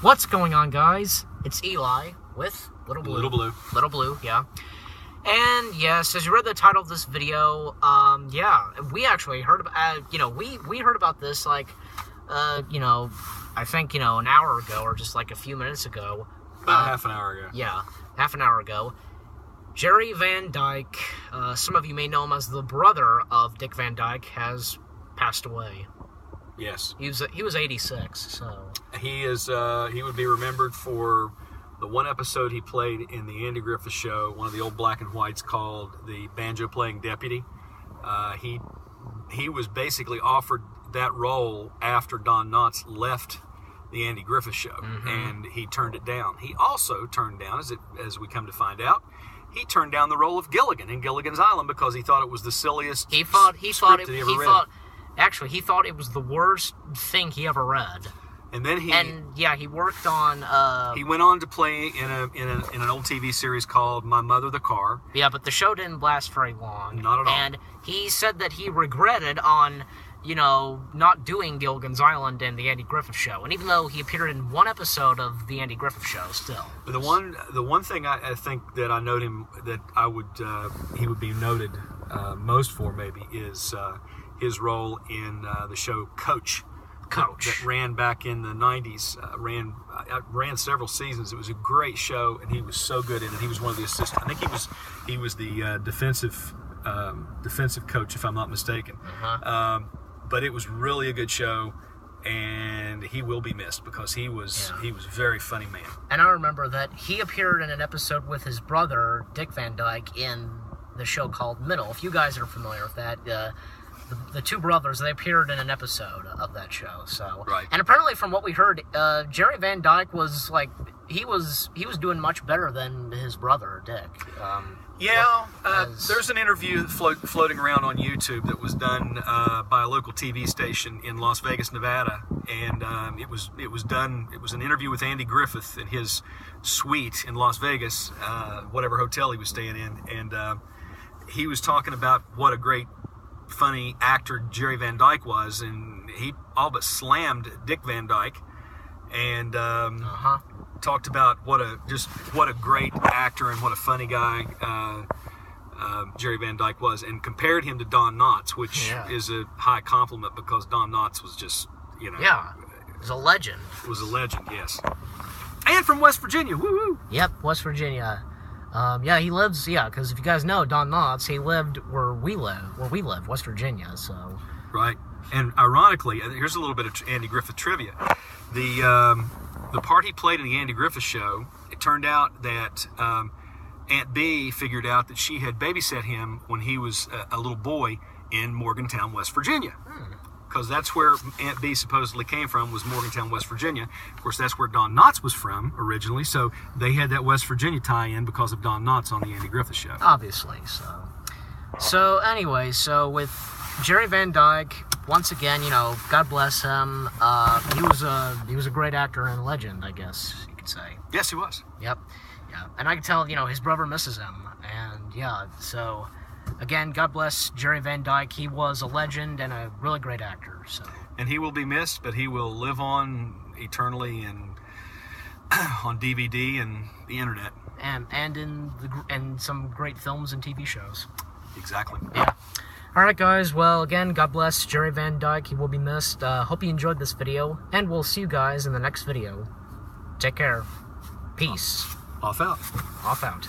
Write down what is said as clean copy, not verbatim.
What's going on, guys? It's Eli with Little Blue. Little Blue, yeah. And yes, as you read the title of this video, we actually heard about, we heard about this I think, an hour ago or just like a few minutes ago. About half an hour ago. Yeah, half an hour ago. Jerry Van Dyke, some of you may know him as the brother of Dick Van Dyke, has passed away. Yes. He was 86, so... He would be remembered for the one episode he played in the Andy Griffith Show, one of the old black and whites called The Banjo-Playing Deputy. He was basically offered that role after Don Knotts left the Andy Griffith Show, and he turned it down. He also turned down, as we come to find out, he turned down the role of Gilligan in Gilligan's Island because he thought it was the silliest script that he ever read. Actually, he thought it was the worst thing he ever read. And then he worked on... he went on to play in an old TV series called My Mother the Car. Yeah, but the show didn't last very long. Not at all. And he said that he regretted on, not doing Gilligan's Island and the Andy Griffith Show. And even though he appeared in one episode of the Andy Griffith Show, still. But the one thing I think that I note him, that he would be noted most for maybe, is his role in the show Coach. That ran back in the 90s, ran several seasons. It was a great show, and he was so good in it. He was one of the assistants. I think he was the defensive coach, if I'm not mistaken. But it was really a good show, and he will be missed because he was a very funny man. And I remember that he appeared in an episode with his brother Dick Van Dyke in the show called Middle. If you guys are familiar with that. The two brothers, they appeared in an episode of that show. So, right. And apparently, from what we heard, Jerry Van Dyke was he was doing much better than his brother Dick. There's an interview floating around on YouTube that was done by a local TV station in Las Vegas, Nevada, and it was an interview with Andy Griffith in his suite in Las Vegas, whatever hotel he was staying in, and he was talking about what a great, funny actor Jerry Van Dyke was, and he all but slammed Dick Van Dyke, and talked about what a great actor and what a funny guy Jerry Van Dyke was, and compared him to Don Knotts, which is a high compliment because Don Knotts was just was a legend. Was a legend, yes, and from West Virginia. Woo-hoo. Yep, West Virginia. He lives, because if you guys know Don Knotts, he lived where we live, West Virginia, so. Right, and ironically, here's a little bit of Andy Griffith trivia. The part he played in the Andy Griffith Show, it turned out that Aunt Bee figured out that she had babysat him when he was a little boy in Morgantown, West Virginia. Because that's where Aunt Bee supposedly came from, was Morgantown, West Virginia. Of course, that's where Don Knotts was from originally, so they had that West Virginia tie-in because of Don Knotts on the Andy Griffith Show. Obviously, so anyway, with Jerry Van Dyke, once again, God bless him. He was a great actor and legend, I guess you could say. Yes, he was. Yep. Yeah, and I can tell, his brother misses him, and so. Again, God bless Jerry Van Dyke. He was a legend and a really great actor. So. And he will be missed, but he will live on eternally and on DVD and the internet. And in some great films and TV shows. Exactly. Yeah. All right, guys. Well, again, God bless Jerry Van Dyke. He will be missed. Hope you enjoyed this video, and we'll see you guys in the next video. Take care. Peace. Off out. Off out.